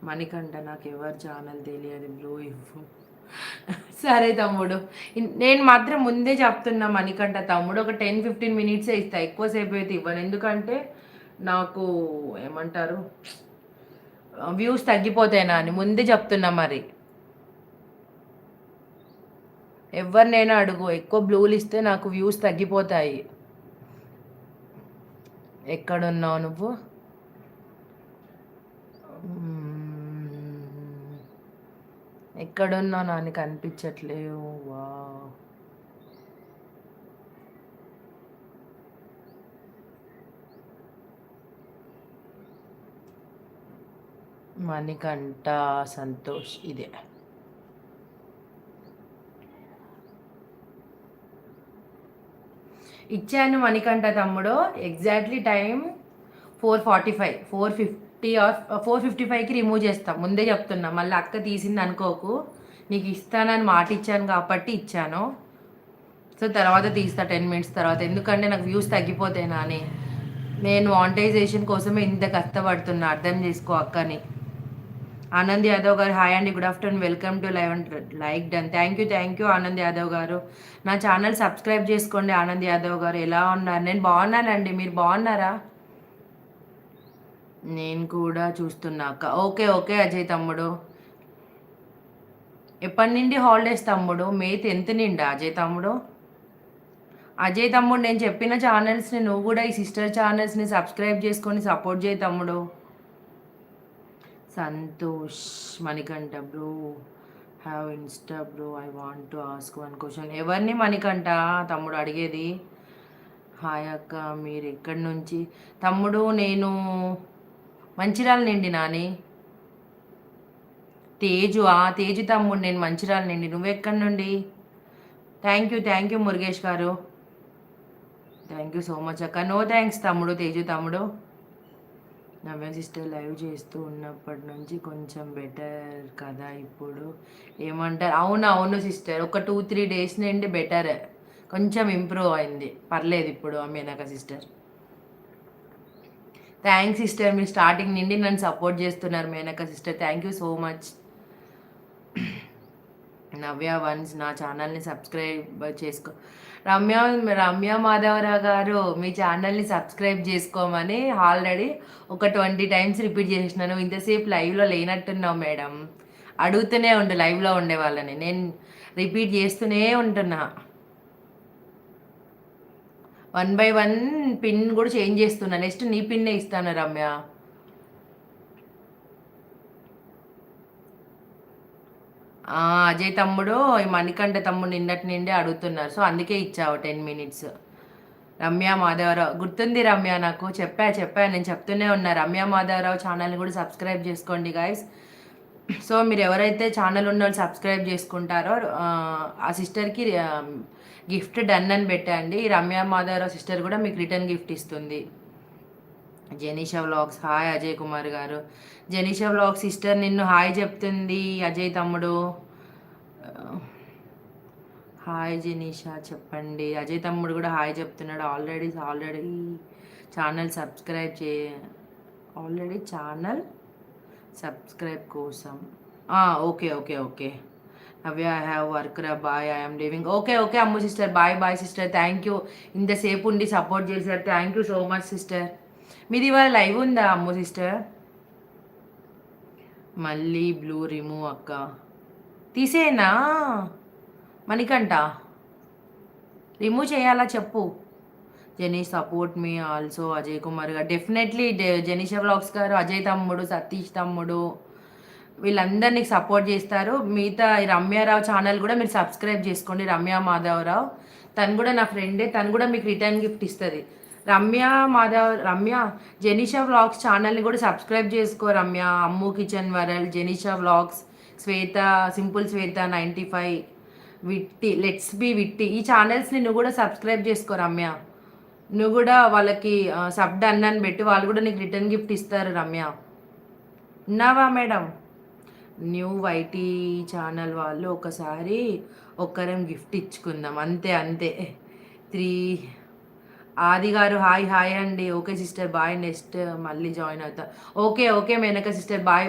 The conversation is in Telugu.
మణికంఠ నాకు ఎవరు ఛానల్ తెలియదు బ్రో ఇవ్వు. సరే తమ్ముడు, నేను మాత్రం ముందే చెప్తున్నా మణికంఠ తమ్ముడు, ఒక 10-15 మినిట్సే ఇస్తా, ఎక్కువసేపు అయితే ఇవ్వను. ఎందుకంటే నాకు ఏమంటారు, వ్యూస్ తగ్గిపోతాయినా అని ముందే చెప్తున్నా. మరి ఎవరినైనా అడుగు, ఎక్కువ బ్లూలు ఇస్తే నాకు వ్యూస్ తగ్గిపోతాయి. ఎక్కడున్నావు నువ్వు? ఎక్కడున్నావు నాకు కనిపించట్లేవు. వా మణికంఠ సంతోష్ ఇదే. ఇచ్చాను మణికంఠ తమ్ముడు. ఎగ్జాక్ట్లీ టైం 4:45, 4:50 ఆర్ 4:55కి రిమూవ్ చేస్తాం. ముందే చెప్తున్నా, మళ్ళీ అక్క తీసింది అనుకోకు. నీకు ఇస్తానని మాట ఇచ్చాను కాబట్టి ఇచ్చాను. సో తర్వాత తీస్తా 10 మినిట్స్ తర్వాత, ఎందుకంటే నాకు వ్యూస్ తగ్గిపోతాయి నాని. నేను మానిటైజేషన్ కోసమే ఇంత కష్టపడుతున్నా, అర్థం చేసుకో అక్కని. ఆనంద్ యాదవ్ గారు హాయ్ అండి, good afternoon, welcome to live and like done. Thank you Anand Yadav గారు. నా ఛానల్ సబ్స్క్రైబ్ చేసుకోండి. ఆనంద్ యాదవ్ గారు ఎలా ఉన్నారు? నేను బాగున్నానండి, మీరు బాగున్నారా? నేను కూడా చూస్తున్నాక. ఓకే ఓకే అజయ్ తమ్ముడు. ఎప్పటి నుండి హాలిడేస్ తమ్ముడు? మే 10th నిండా అజయ్ తమ్ముడు? అజయ్ తమ్ముడు, నేను చెప్పిన ఛానల్స్ని నువ్వు కూడా ఈ సిస్టర్ ఛానల్స్ని సబ్స్క్రైబ్ చేసుకొని సపోర్ట్ చేయి తమ్ముడు. Santosh Manikanta bro have Insta bro, I want to ask one question. ఎవరిని మణికంఠ తమ్ముడు అడిగేది? హాయ్ అక్క, మీరు ఎక్కడి నుంచి? తమ్ముడు నేను మంచిర్యాల నిండి నాని. తేజు తమ్ముడు, నేను మంచిర్యాల నిండి. నువ్వెక్కడి నుండి? థ్యాంక్ యూ మురుగేష్ గారు. థ్యాంక్ యూ సో మచ్ అక్క. నో థ్యాంక్స్ తమ్ముడు, తేజు తమ్ముడు. నవ్య సిస్టర్ లైవ్ చేస్తూ ఉన్నప్పటి నుంచి కొంచెం బెటర్ కదా ఇప్పుడు, ఏమంటారు? అవును సిస్టర్, ఒక 2-3 డేస్ నుండి బెటర్, కొంచెం ఇంప్రూవ్ అయింది, పర్లేదు ఇప్పుడు. మేనక సిస్టర్ థ్యాంక్స్ సిస్టర్, మీరు స్టార్టింగ్ నుండి నన్ను సపోర్ట్ చేస్తున్నారు Menaka sister, thank you so much. Navya once నా ఛానల్ని సబ్స్క్రైబ్ చేసుకో. రమ్య మాధవరావు గారు, మీ ఛానల్ని సబ్స్క్రైబ్ చేసుకోమని ఆల్రెడీ ఒక 20 టైమ్స్ రిపీట్ చేసినాను. ఇంతసేపు లైవ్లో లేనట్టున్నావు మేడం, అడుగుతూనే ఉండు లైవ్లో ఉండే వాళ్ళని, నేను రిపీట్ చేస్తూనే ఉంటున్నా. 1 by 1 పిన్ కూడా చేంజ్ చేస్తున్నా. నెక్స్ట్ నీ పిన్నే ఇస్తాను రమ్య. అజయ్ తమ్ముడు, ఈ మణికంఠ తమ్ముడు నిన్నటి నుండి అడుగుతున్నారు, సో అందుకే ఇచ్చావు 10 మినిట్స్. రమ్య మాధవరావు గుర్తుంది రమ్య, నాకు చెప్పా నేను చెప్తూనే ఉన్నా. రమ్య మాధవరావు ఛానల్ని కూడా సబ్స్క్రైబ్ చేసుకోండి గాయస్. సో మీరు ఎవరైతే ఛానల్ ఉన్న వాళ్ళు సబ్స్క్రైబ్ చేసుకుంటారో ఆ సిస్టర్కి గిఫ్ట్ డన్ అని పెట్టండి. రమ్య మాధవరావు సిస్టర్ కూడా మీకు రిటర్న్ గిఫ్ట్ ఇస్తుంది. జెనీషా వ్లాగ్స్ హాయ్ అజయ్ కుమార్ గారు. జెనీషా వ్లాగ్స్ సిస్టర్ నిన్ను హాయ్ చెప్తుంది అజయ్ తమ్ముడు. హాయ్ జెనీషా చెప్పండి. అజయ్ తమ్ముడు కూడా హాయ్ చెప్తున్నాడు. Already channel subscribe already channel subscribe కోసం. Okay Navya I have work రా, bye, I'm leaving. Okay Ammu sister, bye sister. Thank you ఇంతసేపు ఉండి సపోర్ట్ చేశారు, thank you so much sister. మీది ఇవాళ లైవ్ ఉందా అమ్ము సిస్టర్? మళ్ళీ బ్లూ రిమూవ్ అక్క, తీసేనా మణికంఠ? రిమూవ్ చేయాలా చెప్పు. Jeni support me also Ajay Kumar గారు, డెఫినెట్లీ జెనీషా వ్లాగ్స్ గారు, అజయ్ తమ్ముడు, సతీష్ తమ్ముడు, వీళ్ళందరినీ సపోర్ట్ చేస్తారు. మిగతా రమ్యారావు ఛానల్ కూడా మీరు సబ్స్క్రైబ్ చేసుకోండి. రమ్య మాధవరావు, తను కూడా నా ఫ్రెండే, తను కూడా మీకు రిటర్న్ గిఫ్ట్ ఇస్తుంది. రమ్య జెనీషా వ్లాగ్స్ ఛానల్ని కూడా సబ్స్క్రైబ్ చేసుకో Ramya. Ammu kitchen world, Jenisha vlogs, Shweta, simple Shweta 95, witty, let's be witty, ఈ ఛానల్స్ని నువ్వు కూడా సబ్స్క్రైబ్ చేసుకో రమ్య. నువ్వు కూడా వాళ్ళకి సబ్ డన్ అని పెట్టి, వాళ్ళు కూడా నీకు రిటర్న్ గిఫ్ట్ ఇస్తారు రమ్య. ఉన్నావా మేడం? న్యూ వైటీ ఛానల్ వాళ్ళు ఒకసారి ఒక్కరేం గిఫ్ట్ ఇచ్చుకుందాం, అంతే 3 ఆది గారు హాయ్ అండి. ఓకే సిస్టర్ బాయ్, నెక్స్ట్ మళ్ళీ జాయిన్ అవుతా. Okay Menaka sister, bye